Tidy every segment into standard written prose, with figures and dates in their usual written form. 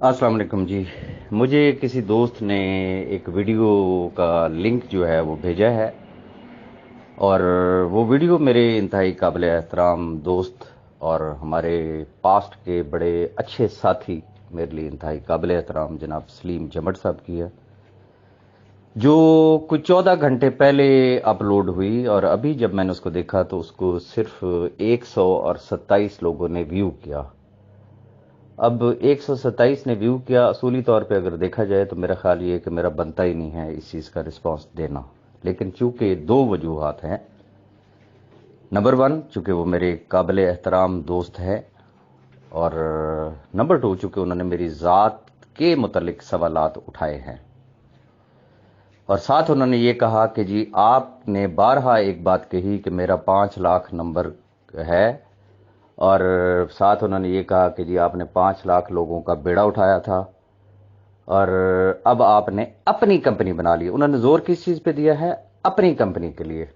अस्सलाम वालेकुम जी। मुझे किसी दोस्त ने एक वीडियो का लिंक जो है वो भेजा है, और वो वीडियो मेरे इंतहाई काबिल एहतराम दोस्त और हमारे पास्ट के बड़े अच्छे साथी, मेरे लिए इंतहाई काबिल एहतराम जनाब सलीम जमट साहब की है, जो कुछ 14 घंटे पहले अपलोड हुई। और अभी जब मैंने उसको देखा तो उसको सिर्फ 127 लोगों ने व्यू किया। अब 127 ने व्यू किया। असूली तौर पे अगर देखा जाए तो मेरा ख्याल ये है कि मेरा बनता ही नहीं है इस चीज़ का रिस्पांस देना, लेकिन चूंकि दो वजूहात हैं। नंबर वन, चूंकि वो मेरे काबिल एहतराम दोस्त है, और नंबर टू, चूंकि उन्होंने मेरी ज़ात के मुतल्लिक सवालात उठाए हैं, और साथ उन्होंने ये कहा कि जी आपने बारहा एक बात कही कि मेरा 5 लाख नंबर है, और साथ उन्होंने ये कहा कि जी आपने 5 लाख लोगों का बेड़ा उठाया था और अब आपने अपनी कंपनी बना ली। उन्होंने जोर किस चीज़ पे दिया है? अपनी कंपनी के लिए।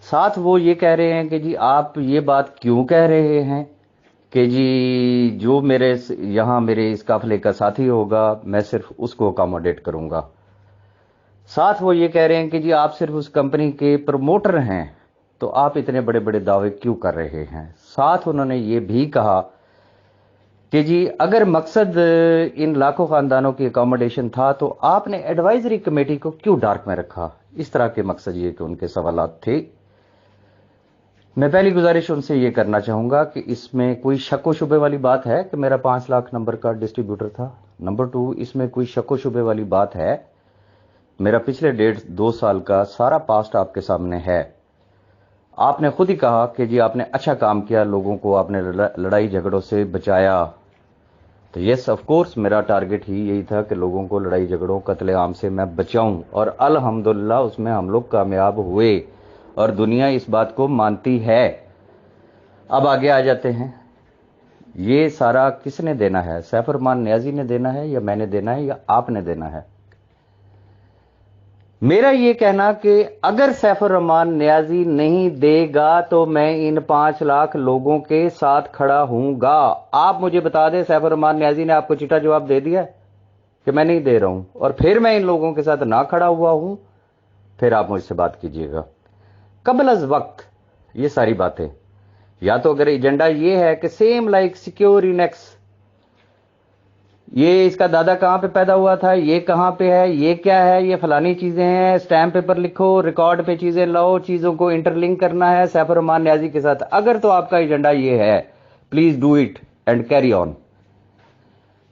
साथ वो ये कह रहे हैं कि जी आप ये बात क्यों कह रहे हैं कि जी जो मेरे यहाँ मेरे इस काफिले का साथी होगा मैं सिर्फ उसको अकोमोडेट करूंगा। साथ वो ये कह रहे हैं कि जी आप सिर्फ उस कंपनी के प्रमोटर हैं, तो आप इतने बड़े बड़े दावे क्यों कर रहे हैं? साथ उन्होंने ये भी कहा कि जी अगर मकसद इन लाखों खानदानों की अकोमोडेशन था तो आपने एडवाइजरी कमेटी को क्यों डार्क में रखा? इस तरह के मकसद ये कि उनके सवालात थे। मैं पहली गुजारिश उनसे ये करना चाहूंगा कि इसमें कोई शक व शुबे वाली बात है कि मेरा 5 लाख नंबर का डिस्ट्रीब्यूटर था? नंबर टू, इसमें कोई शक व शुबे वाली बात है? मेरा पिछले 1.5-2 साल का सारा पास्ट आपके सामने है। आपने खुद ही कहा कि जी आपने अच्छा काम किया, लोगों को आपने लड़ाई झगड़ों से बचाया। तो यस, ऑफ कोर्स मेरा टारगेट ही यही था कि लोगों को लड़ाई झगड़ों कत्लेआम से मैं बचाऊं, और अल्हम्दुलिल्लाह उसमें हम लोग कामयाब हुए और दुनिया इस बात को मानती है। अब आगे आ जाते हैं। ये सारा किसने देना है? सैफ रहमान नियाजी ने देना है, या मैंने देना है, या आपने देना है? मेरा ये कहना कि अगर सैफ रहमान नियाजी नहीं देगा तो मैं इन 5 लाख लोगों के साथ खड़ा हूंगा। आप मुझे बता दें, सैफ रहमान नियाजी ने आपको चिट्ठा जवाब दे दिया कि मैं नहीं दे रहा हूं, और फिर मैं इन लोगों के साथ ना खड़ा हुआ हूं, फिर आप मुझसे बात कीजिएगा। कबल अज वक्त ये सारी बातें, या तो अगर एजेंडा ये है कि सेम लाइक सिक्योर इनेक्स, ये इसका दादा कहां पे पैदा हुआ था, ये कहां पे है, ये क्या है, ये फलानी चीजें हैं, स्टैम्प पेपर लिखो, रिकॉर्ड पे चीजें लाओ, चीजों को इंटरलिंक करना है सैफ रहमान नियाजी के साथ, अगर तो आपका एजेंडा ये है, please do it and carry on.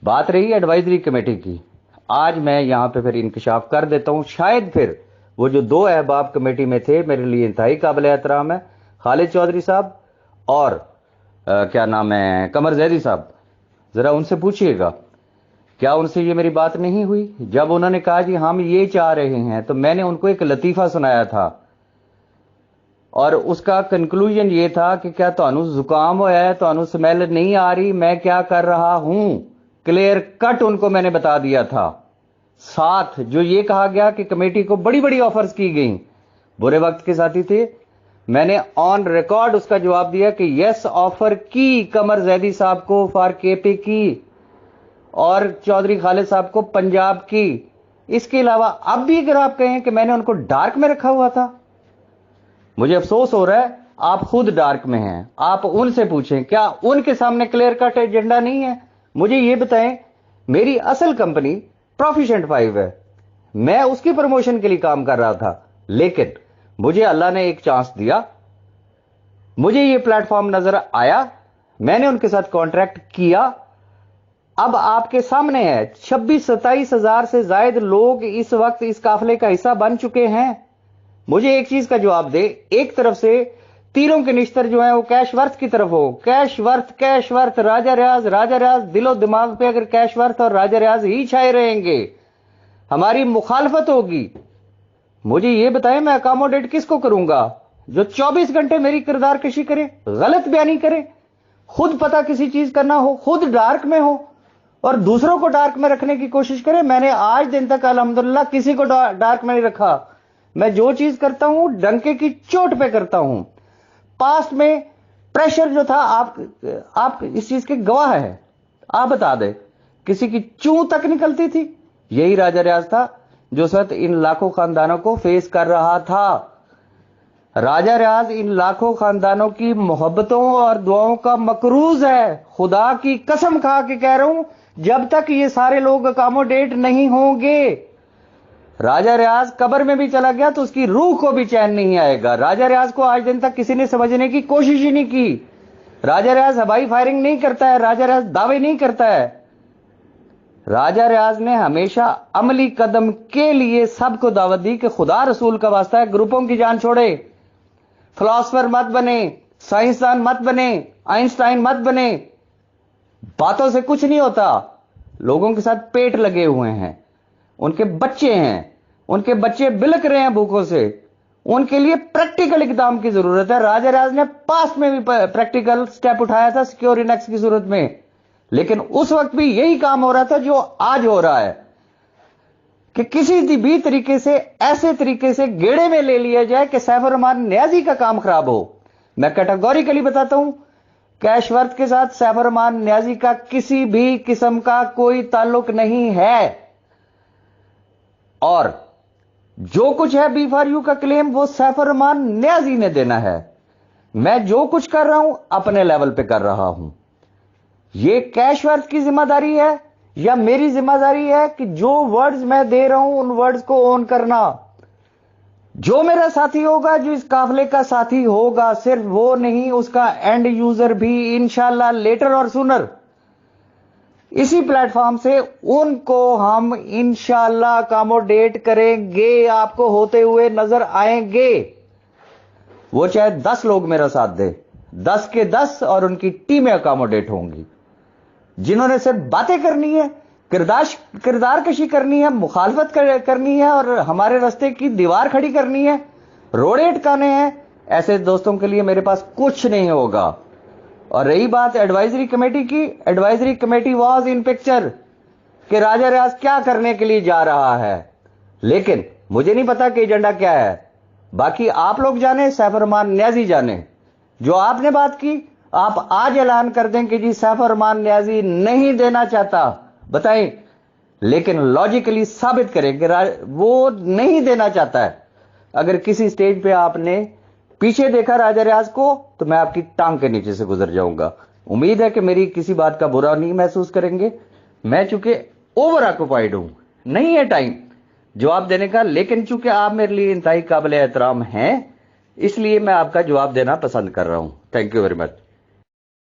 बात रही एडवाइजरी कमेटी की, आज मैं यहां पे फिर इंकशाफ कर देता हूं। शायद फिर वो जो 2 अहबाब कमेटी में थे, मेरे लिए इंतहाई काबिल एहतराम है, खालिद चौधरी साहब और क्या नाम है, कमर जैदी साहब, जरा उनसे पूछिएगा क्या उनसे ये मेरी बात नहीं हुई? जब उन्होंने कहा जी हम ये चाह रहे हैं, तो मैंने उनको एक लतीफा सुनाया था, और उसका कंक्लूजन ये था कि क्या ਤੁਹਾਨੂੰ जुकाम होया है, ਤੁਹਾਨੂੰ स्मेल नहीं आ रही, मैं क्या कर रहा हूं? क्लियर कट उनको मैंने बता दिया था। साथ जो ये कहा गया कि कमेटी को बड़ी बड़ी ऑफर्स की गई, बुरे वक्त के साथी थे, मैंने ऑन रिकॉर्ड उसका जवाब दिया कि यस, ऑफर की कमर जैदी साहब को फॉर केपी की, और चौधरी खालिद साहब को पंजाब की। इसके अलावा अब भी अगर आप कहें कि मैंने उनको डार्क में रखा हुआ था, मुझे अफसोस हो रहा है, आप खुद डार्क में हैं। आप उनसे पूछें, क्या उनके सामने क्लियर कट एजेंडा नहीं है? मुझे ये बताएं, मेरी असल कंपनी प्रोफिशिएंट 5 है, मैं उसकी प्रमोशन के लिए काम कर रहा था, लेकिन मुझे अल्लाह ने एक चांस दिया, मुझे ये प्लेटफॉर्म नजर आया, मैंने उनके साथ कॉन्ट्रैक्ट किया। अब आपके सामने है, 26-27 हजार से ज्यादा लोग इस वक्त इस काफिले का हिस्सा बन चुके हैं। मुझे एक चीज का जवाब दे, एक तरफ से तीरों के निश्तर जो है वो कैशवर्थ की तरफ हो, कैशवर्थ राजा रियाज दिलो दिमाग पे अगर कैशवर्थ और राजा रियाज ही छाए रहेंगे, हमारी मुखालफत होगी। मुझे ये बताएं, मैं अकोमोडेट किसको करूंगा? जो 24 घंटे मेरी किरदार कशी करे, गलत बयानी करे, खुद पता किसी चीज का ना हो, खुद डार्क में हो और दूसरों को डार्क में रखने की कोशिश करे। मैंने आज दिन तक अल्हम्दुलिल्लाह किसी को डार्क में नहीं रखा। मैं जो चीज करता हूं डंके की चोट पे करता हूं। पास्ट में प्रेशर जो था, आप इस चीज के गवाह हैं। आप बता दें, किसी की चूं तक निकलती थी। यही राजा रियाज था जो उस वक्त इन लाखों खानदानों को फेस कर रहा था। राजा रियाज इन लाखों खानदानों की मोहब्बतों और दुआओं का मकरूज है। खुदा की कसम खा के कह रहा हूं, जब तक ये सारे लोग अकोमोडेट नहीं होंगे, राजा रियाज कब्र में भी चला गया तो उसकी रूह को भी चैन नहीं आएगा। राजा रियाज को आज दिन तक किसी ने समझने की कोशिश ही नहीं की। राजा रियाज हवाई फायरिंग नहीं करता है, राजा रियाज दावे नहीं करता है। राजा रियाज ने हमेशा अमली कदम के लिए सबको दावत दी कि खुदा रसूल का वास्ता है, ग्रुपों की जान छोड़े, फिलोसफर मत बने, साइंसदान मत बने, आइंस्टाइन मत बने। बातों से कुछ नहीं होता। लोगों के साथ पेट लगे हुए हैं, उनके बच्चे हैं, उनके बच्चे बिलक रहे हैं भूखों से, उनके लिए प्रैक्टिकल इकदाम की जरूरत है। राजा रियाज ने पास्ट में भी प्रैक्टिकल स्टेप उठाया था सिक्योर इनेक्स की सूरत में, लेकिन उस वक्त भी यही काम हो रहा था जो आज हो रहा है कि किसी भी तरीके से ऐसे तरीके से गेड़े में ले लिया जाए कि सैफ रहमान नियाजी का काम खराब हो। मैं कैटेगोरिकली बताता हूं, कैश वर्थ के साथ सैफ रहमान नियाजी का किसी भी किस्म का कोई ताल्लुक नहीं है। और जो कुछ है B4U का क्लेम वो सैफ रहमान नियाजी ने देना है। मैं जो कुछ कर रहा हूं अपने लेवल पे कर रहा हूं। ये कैश वर्थ की जिम्मेदारी है या मेरी जिम्मेदारी है कि जो वर्ड्स मैं दे रहा हूं उन वर्ड्स को ओन करना। जो मेरा साथी होगा, जो इस काफले का साथी होगा, सिर्फ वो नहीं, उसका एंड यूजर भी इंशाल्लाह लेटर और सूनर इसी प्लेटफॉर्म से उनको हम इंशाल्लाह अकोमोडेट करेंगे, आपको होते हुए नजर आएंगे। वो चाहे 10 लोग मेरा साथ दे, 10 के 10 और उनकी टीमें अकोमोडेट होंगी। जिन्होंने सिर्फ बातें करनी है, किरदार कशी करनी है, मुखालफत करनी है और हमारे रास्ते की दीवार खड़ी करनी है, रोड़े अटकाने हैं, ऐसे दोस्तों के लिए मेरे पास कुछ नहीं होगा। और रही बात एडवाइजरी कमेटी की, advisory committee was in picture कि राजा रियाज क्या करने के लिए जा रहा है, लेकिन मुझे नहीं पता कि एजेंडा क्या है। बाकी आप लोग जाने, सैफ रहमान नियाजी जाने। जो आपने बात की, आप आज ऐलान कर दें कि जी सैफ रहमान नियाजी नहीं देना चाहता, बताएं, लेकिन लॉजिकली साबित करें कि वो नहीं देना चाहता है। अगर किसी स्टेज पे आपने पीछे देखा राजा रियाज को तो मैं आपकी टांग के नीचे से गुजर जाऊंगा। उम्मीद है कि मेरी किसी बात का बुरा नहीं महसूस करेंगे। मैं चूंकि ओवर ऑक्युपाइड हूं, नहीं है टाइम जवाब देने का, लेकिन चूंकि आप मेरे लिए इंतहाई काबिल एहतराम हैं, इसलिए मैं आपका जवाब देना पसंद कर रहा हूं। Thank you very much.